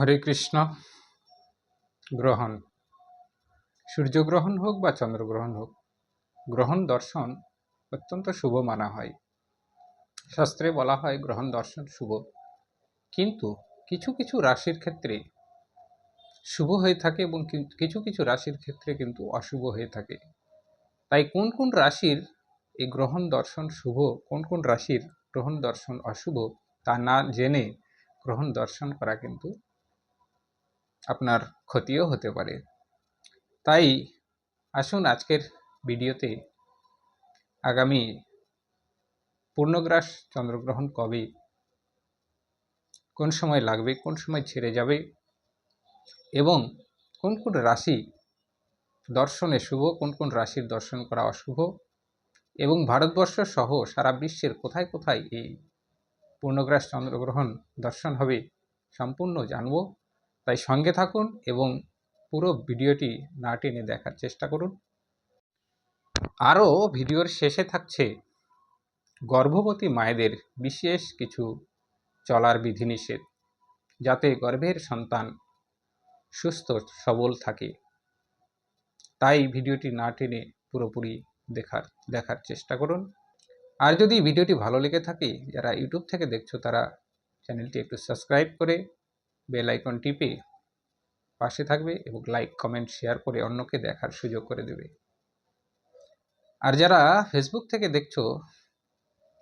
হরে কৃষ্ণ। গ্রহণ, সূর্যগ্রহণ হোক বা চন্দ্রগ্রহণ হোক, গ্রহণ দর্শন অত্যন্ত শুভ মানা হয়। শাস্ত্রে বলা হয় গ্রহণ দর্শন শুভ, কিন্তু কিছু কিছু রাশির ক্ষেত্রে শুভ হয়ে থাকে এবং কিছু কিছু রাশির ক্ষেত্রে কিন্তু অশুভ হয়ে থাকে। তাই কোন কোন রাশির এই গ্রহণ দর্শন শুভ, কোন কোন রাশির গ্রহণ দর্শন অশুভ, তা না জেনে গ্রহণ দর্শন করা কিন্তু আপনার ক্ষতিও হতে পারে। তাই আসুন আজকের ভিডিওতে আগামী পূর্ণগ্রাস চন্দ্রগ্রহণ কবে, কোন সময় লাগবে, কোন সময় ছেড়ে যাবে এবং কোন কোন রাশি দর্শনে শুভ, কোন কোন রাশির দর্শন করা অশুভ, এবং ভারতবর্ষ সহ সারা বিশ্বের কোথায় কোথায় এই পূর্ণগ্রাস চন্দ্রগ্রহণ দর্শন হবে সম্পূর্ণ জানব। তাই সঙ্গে থাকুন এবং পুরো ভিডিওটি না টেনে দেখার চেষ্টা করুন। আরও ভিডিওর শেষে থাকছে গর্ভবতী মায়েদের বিশেষ কিছু চলার বিধিনিষেধ, যাতে গর্ভের সন্তান সুস্থ সবল থাকে। তাই ভিডিওটি না টেনে পুরোপুরি দেখার চেষ্টা করুন। আর যদি ভিডিওটি ভালো লেগে থাকে, যারা ইউটিউব থেকে দেখছো তারা চ্যানেলটি একটু সাবস্ক্রাইব করে বেল আইকন টিপে পাশে থাকবে এবং লাইক কমেন্ট শেয়ার করে অন্যকে দেখার সুযোগ করে দেবে। আর যারা ফেসবুক থেকে দেখছো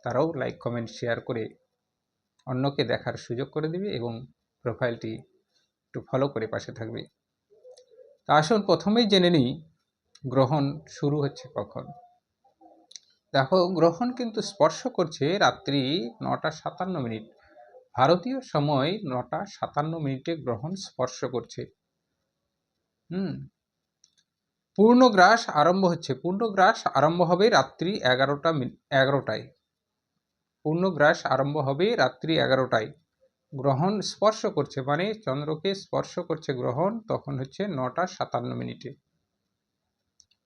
তারাও লাইক কমেন্ট শেয়ার করে অন্যকে দেখার সুযোগ করে দেবে এবং প্রোফাইলটি একটু ফলো করে পাশে থাকবে। তা আসুন প্রথমেই জেনে নিই গ্রহণ শুরু হচ্ছে কখন। দেখো, গ্রহণ কিন্তু স্পর্শ করছে রাত্রি 9:57। ভারতীয় সময় 9:57 গ্রহণ স্পর্শ করছে। পূর্ণগ্রাস আরম্ভ হবে রাত্রি 11টায়। পূর্ণগ্রাস আরম্ভ হবে রাত্রি 11টায়। গ্রহণ স্পর্শ করছে মানে চন্দ্রকে স্পর্শ করছে গ্রহণ, তখন হচ্ছে 9:57।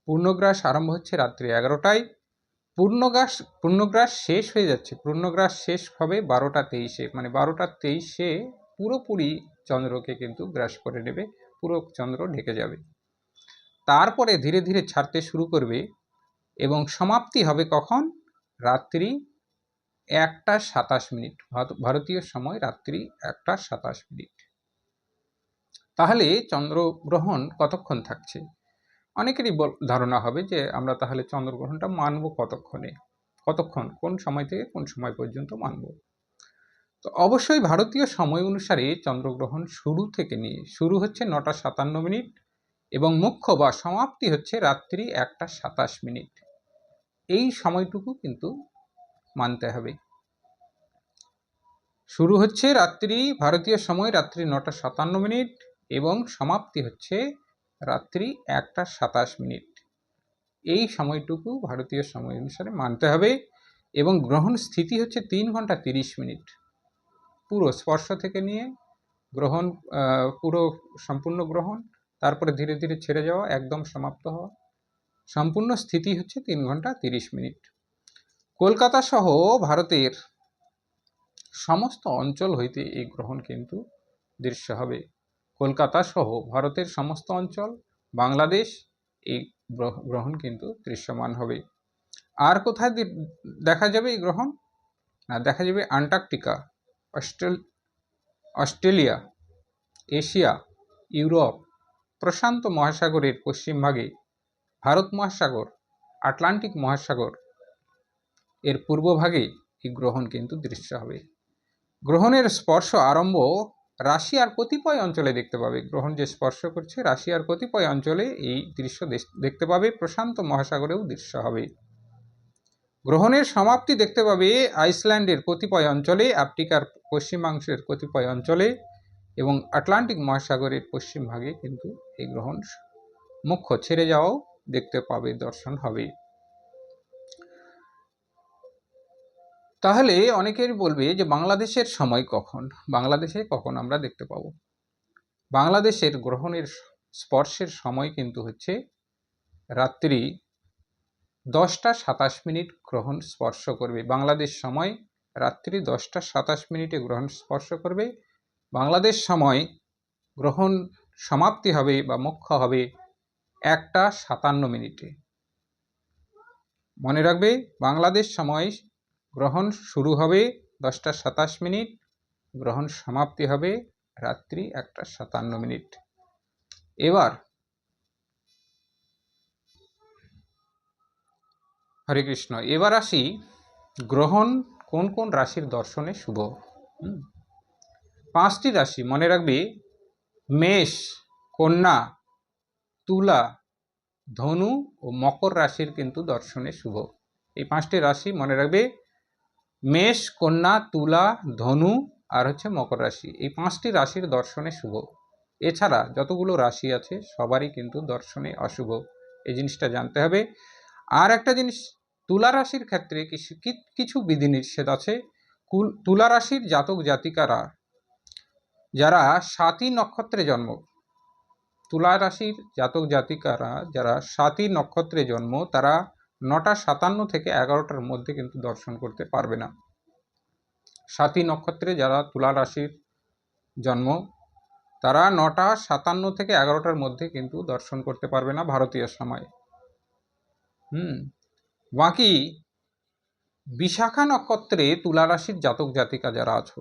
পূর্ণগ্রাস আরম্ভ হচ্ছে রাত্রি 11টায়। পূর্ণগ্রাস শেষ হয়ে যাচ্ছে। পূর্ণগ্রাস শেষ হবে 12:23, মানে 12:23 পুরোপুরি চন্দ্রকে কিন্তু গ্রাস করে নেবে, পুরো চন্দ্র ঢেকে যাবে। তারপরে ধীরে ধীরে ছাড়তে শুরু করবে এবং সমাপ্তি হবে কখন? রাত্রি 1:27, ভারতীয় সময় রাত্রি 1:27। তাহলে চন্দ্রগ্রহণ কতক্ষণ থাকছে? অনেকেরই ধারণা হবে যে আমরা তাহলে চন্দ্রগ্রহণটা মানব কতক্ষণ, কোন সময় থেকে কোন সময় পর্যন্ত মানব। তো অবশ্যই ভারতীয় সময় অনুসারে চন্দ্রগ্রহণ শুরু হচ্ছে 9:57 এবং মুখ্য বা সমাপ্তি হচ্ছে রাত্রি 1:27। এই সময়টুকু কিন্তু মানতে হবে। শুরু হচ্ছে ভারতীয় সময় রাত্রি 9:57 এবং সমাপ্তি হচ্ছে রাত্রি 1:27। এই সময়টুকু ভারতীয় সময় অনুসারে মানতে হবে এবং গ্রহণ স্থিতি হচ্ছে 3 ঘন্টা 30 মিনিট। পুরো স্পর্শ থেকে নিয়ে গ্রহণ, পুরো সম্পূর্ণ গ্রহণ, তারপরে ধীরে ধীরে ছেড়ে যাওয়া, একদম সমাপ্ত হওয়া, সম্পূর্ণ স্থিতি হচ্ছে 3 ঘন্টা 30 মিনিট। কলকাতা সহ ভারতের সমস্ত অঞ্চল হইতে এই গ্রহণ কিন্তু দৃশ্য হবে। কলকাতা সহ ভারতের সমস্ত অঞ্চল, বাংলাদেশ, এই গ্রহণ কিন্তু দৃশ্যমান হবে। আর কোথায় দেখা যাবে এই গ্রহণ? দেখা যাবে আন্টার্কটিকা, অস্ট্রেলিয়া, এশিয়া, ইউরোপ, প্রশান্ত মহাসাগরের পশ্চিমভাগে, ভারত মহাসাগর, আটলান্টিক মহাসাগর এর পূর্বভাগে এই গ্রহণ কিন্তু দৃশ্য হবে। গ্রহণের স্পর্শ আরম্ভ রাশিয়ার কতিপয় অঞ্চলে দেখতে পাবে। গ্রহণ যে স্পর্শ করছে রাশিয়ার কতিপয় অঞ্চলে এই দৃশ্য দেখতে পাবে। প্রশান্ত মহাসাগরেও দৃশ্য হবে। গ্রহণের সমাপ্তি দেখতে পাবে আইসল্যান্ডের কতিপয় অঞ্চলে, আফ্রিকার পশ্চিমাংশের কতিপয় অঞ্চলে এবং আটলান্টিক মহাসাগরের পশ্চিম ভাগে কিন্তু এই গ্রহণ মুখ্য ছেড়ে যাওয়াও দেখতে পাবে, দর্শন হবে। তাহলে অনেকের বলবে যে বাংলাদেশের সময় কখন, বাংলাদেশে কখন আমরা দেখতে পাবো? বাংলাদেশের গ্রহণের স্পর্শের সময় কিন্তু হচ্ছে রাত্রি 10:27 গ্রহণ স্পর্শ করবে। বাংলাদেশ সময় রাত্রি 10:27 গ্রহণ স্পর্শ করবে। বাংলাদেশ সময় গ্রহণ সমাপ্তি হবে বা মোক্ষ হবে 1:57 মনে রাখবে, বাংলাদেশ সময় গ্রহণ শুরু হবে 10:27, গ্রহণ সমাপ্তি হবে রাত্রি 1:57। এবার হরে কৃষ্ণ, এবার আসি গ্রহণ কোন কোন রাশির দর্শনে শুভ। 5টি রাশি মনে রাখবে, মেষ, কন্যা, তুলা, ধনু ও মকর রাশির কিন্তু দর্শনে শুভ। এই 5টি রাশি মনে রাখবে, মেষ, কন্যা, তুলা, ধনু আর মকর রাশি। এই 5টি রাশির দর্শনে শুভ। এছাড়া যতগুলো রাশি আছে সবারই কিন্তু দর্শনে অশুভ, এই জিনিসটা জানতে হবে। আর একটা জিনিস, তুলা রাশির ক্ষেত্রে কিছু বিধিনিষেধ আছে। তুলা রাশির জাতক জাতিকারা যারা স্বাতী নক্ষত্রে জন্ম, তুলা রাশির জাতক জাতিকারা যারা স্বাতী নক্ষত্রে জন্ম, তারা 9:57 থেকে 11টার মধ্যে কিন্তু দর্শন করতে পারবে না। স্বাতী নক্ষত্রে যারা তুলা রাশির জন্ম, তারা 9:57 থেকে 11টার মধ্যে কিন্তু দর্শন করতে পারবে না ভারতীয় সময়। বাকি বিশাখা নক্ষত্রে তুলা রাশির জাতক জাতিকা যারা আছো,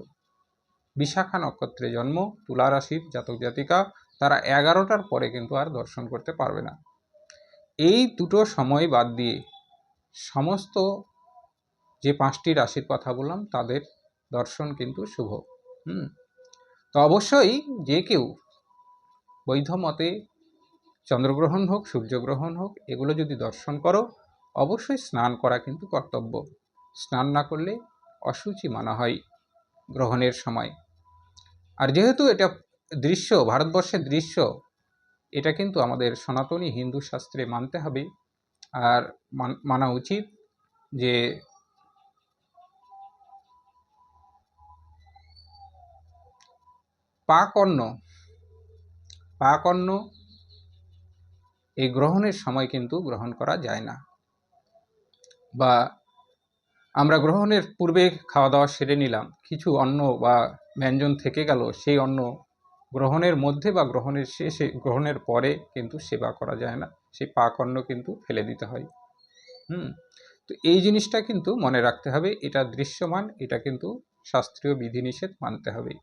বিশাখা নক্ষত্রে জন্ম তুলা রাশির জাতক জাতিকা, তারা 11টার পরে কিন্তু আর দর্শন করতে পারবে না। এই দুটো সময় বাদ দিয়ে সমস্ত যে 5টি রাশির কথা বললাম তাদের দর্শন কিন্তু শুভ। তো অবশ্যই যে কেউ বৈধ মতে চন্দ্রগ্রহণ হোক, সূর্যগ্রহণ হোক, এগুলো যদি দর্শন করো, অবশ্যই স্নান করা কিন্তু কর্তব্য। স্নান না করলে অশুচি মানা হয় গ্রহণের সময়। আর যেহেতু এটা দৃশ্য, ভারতবর্ষের দৃশ্য, এটা কিন্তু আমাদের সনাতনী হিন্দু শাস্ত্রে মানতে হবে। আর মানা উচিত যে পাক অন্ন এই গ্রহণের সময় কিন্তু গ্রহণ করা যায় না। বা আমরা গ্রহণের পূর্বে খাওয়া দাওয়া সেরে নিলাম, কিছু অন্ন বা ব্যঞ্জন থেকে গেল, সেই অন্ন গ্রহণের মধ্যে বা গ্রহণের শেষে, গ্রহণের পরে কিন্তু সেবা করা যায় না, সেই পাক অন্ন কিন্তু ফেলে দিতে হয়। তো এই জিনিসটা কিন্তু মনে রাখতে হবে, এটা দৃশ্যমান, এটা কিন্তু শাস্ত্রীয় বিধিনিষেধ মানতে হবে।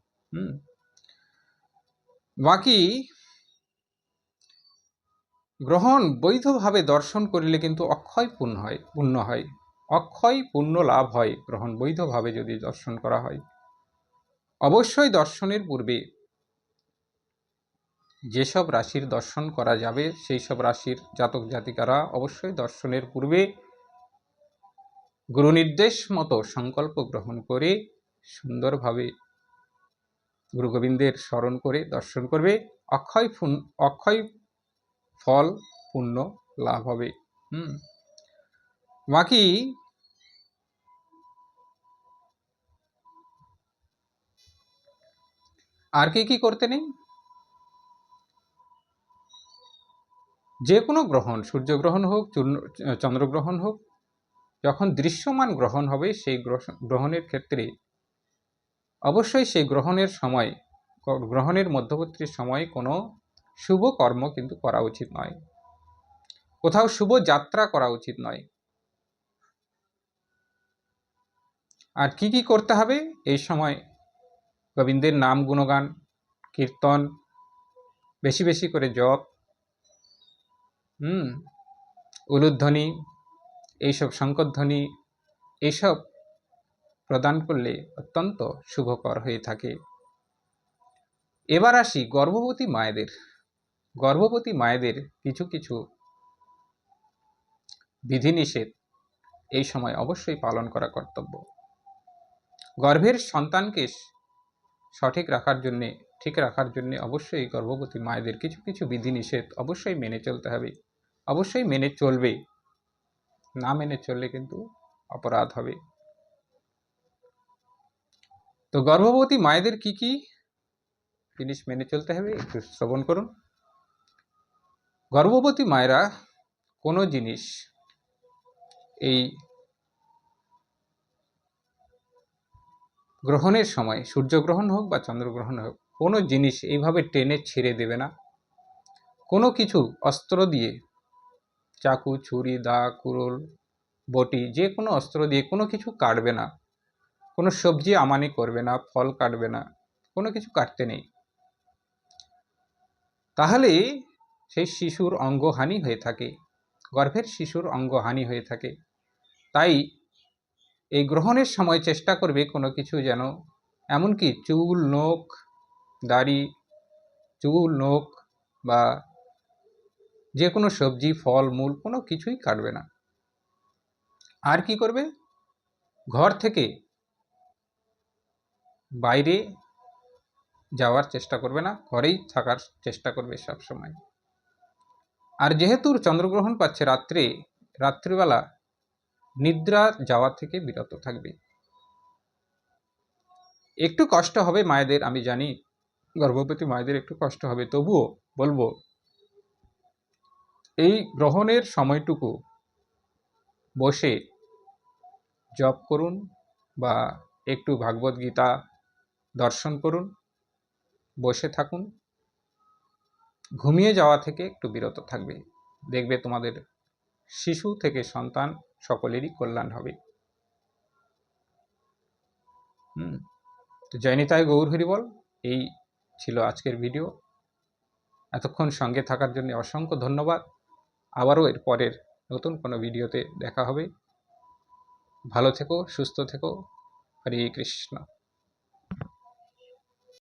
বাকি গ্রহণ বৈধভাবে দর্শন করিলে কিন্তু অক্ষয় পুণ্য হয়, অক্ষয় পুণ্য লাভ হয় গ্রহণ বৈধভাবে যদি দর্শন করা হয়। অবশ্যই দর্শনের পূর্বে যেসব রাশির দর্শন করা যাবে সেই সব রাশির জাতক জাতিকারা অবশ্যই দর্শনের পূর্বে গুরু নির্দেশ মতো সংকল্প গ্রহণ করে সুন্দরভাবে গুরু গোবিন্দের স্মরণ করে দর্শন করবে। অক্ষয় ফল পুণ্য লাভ হবে। বাকি আর কি করতে নেই, যে কোনো গ্রহণ, সূর্যগ্রহণ হোক, চন্দ্রগ্রহণ হোক, যখন দৃশ্যমান গ্রহণ হবে সেই গ্রহণের ক্ষেত্রে অবশ্যই সেই গ্রহণের সময়, গ্রহণের মধ্যবর্তী সময় কোনো শুভ কর্ম কিন্তু করা উচিত নয়, কোথাও শুভ যাত্রা করা উচিত নয়। আর কি করতে হবে এই সময়? গোবিন্দের নাম গুণগান, কীর্তন, বেশি বেশি করে জপ, উলুধ্বনি, এইসব শঙ্করধ্বনি, এইসব প্রদান করলে অত্যন্ত শুভকর হয়ে থাকে। এবার আসি গর্ভবতী মায়েদের কিছু কিছু বিধিনিষেধ এই সময় অবশ্যই পালন করা কর্তব্য। গর্ভের সন্তানকে ঠিক রাখার জন্য অবশ্যই গর্ভবতী মায়েদের কিছু কিছু বিধিনিষেধ অবশ্যই মেনে চলতে হবে, অবশ্যই মেনে চলবে, না মেনে চললে কিন্তু অপরাধ হবে। তো গর্ভবতী মায়েদের কি কি জিনিস মেনে চলতে হবে একটু শ্রবণ করুন। গর্ভবতী মায়েরা কোনো জিনিস এই গ্রহণের সময়, সূর্যগ্রহণ হোক বা চন্দ্রগ্রহণ হোক, কোনো জিনিস এইভাবে টেনে ছিঁড়ে দেবে না। কোনো কিছু অস্ত্র দিয়ে, চাকু, ছুরি, দা, কুড়ুল, বটি, যে কোনো অস্ত্র দিয়ে কোনো কিছু কাটবে না। কোনো সবজি আমানি করবে না, ফল কাটবে না, কোনো কিছু কাটতে নেই। তাহলে সেই শিশুর অঙ্গহানি হয়ে থাকে, গর্ভের শিশুর অঙ্গহানি হয়ে থাকে। তাই এই গ্রহণের সময় চেষ্টা করবে কোনো কিছু যেন, এমনকি চুল, নখ, দাড়ি, চুল, নখ বা যে কোনো সবজি, ফল, মূল কোনো কিছুই কাটবে না। আর কি করবে? ঘর থেকে বাইরে যাওয়ার চেষ্টা করবে না, ঘরেই থাকার চেষ্টা করবে সব সময়। আর যেহেতু চন্দ্রগ্রহণ পাচ্ছে রাত্রিবেলা নিদ্রা যাওয়া থেকে বিরত থাকবে। একটু কষ্ট হবে মায়েদের, আমি জানি গর্ভবতী মায়েদের একটু কষ্ট হবে, তবুও বলবো এই গ্রহণের সময়টুকু বসে জপ করুন বা একটু ভাগবত গীতা দর্শন করুন, বসে থাকুন, ঘুমিয়ে যাওয়া থেকে একটু বিরত থাকবে। দেখবে তোমাদের শিশু থেকে সন্তান সকলেরই কল্যাণ হবে। তো জয় নিতাই গৌর হরি বল। এই ছিল আজকের ভিডিও। এতক্ষণ সঙ্গে থাকার জন্য অসংখ্য ধন্যবাদ। আবারও এর পরের নতুন কোনো ভিডিওতে দেখা হবে। ভালো থেকো, সুস্থ থেকো। হরে কৃষ্ণ।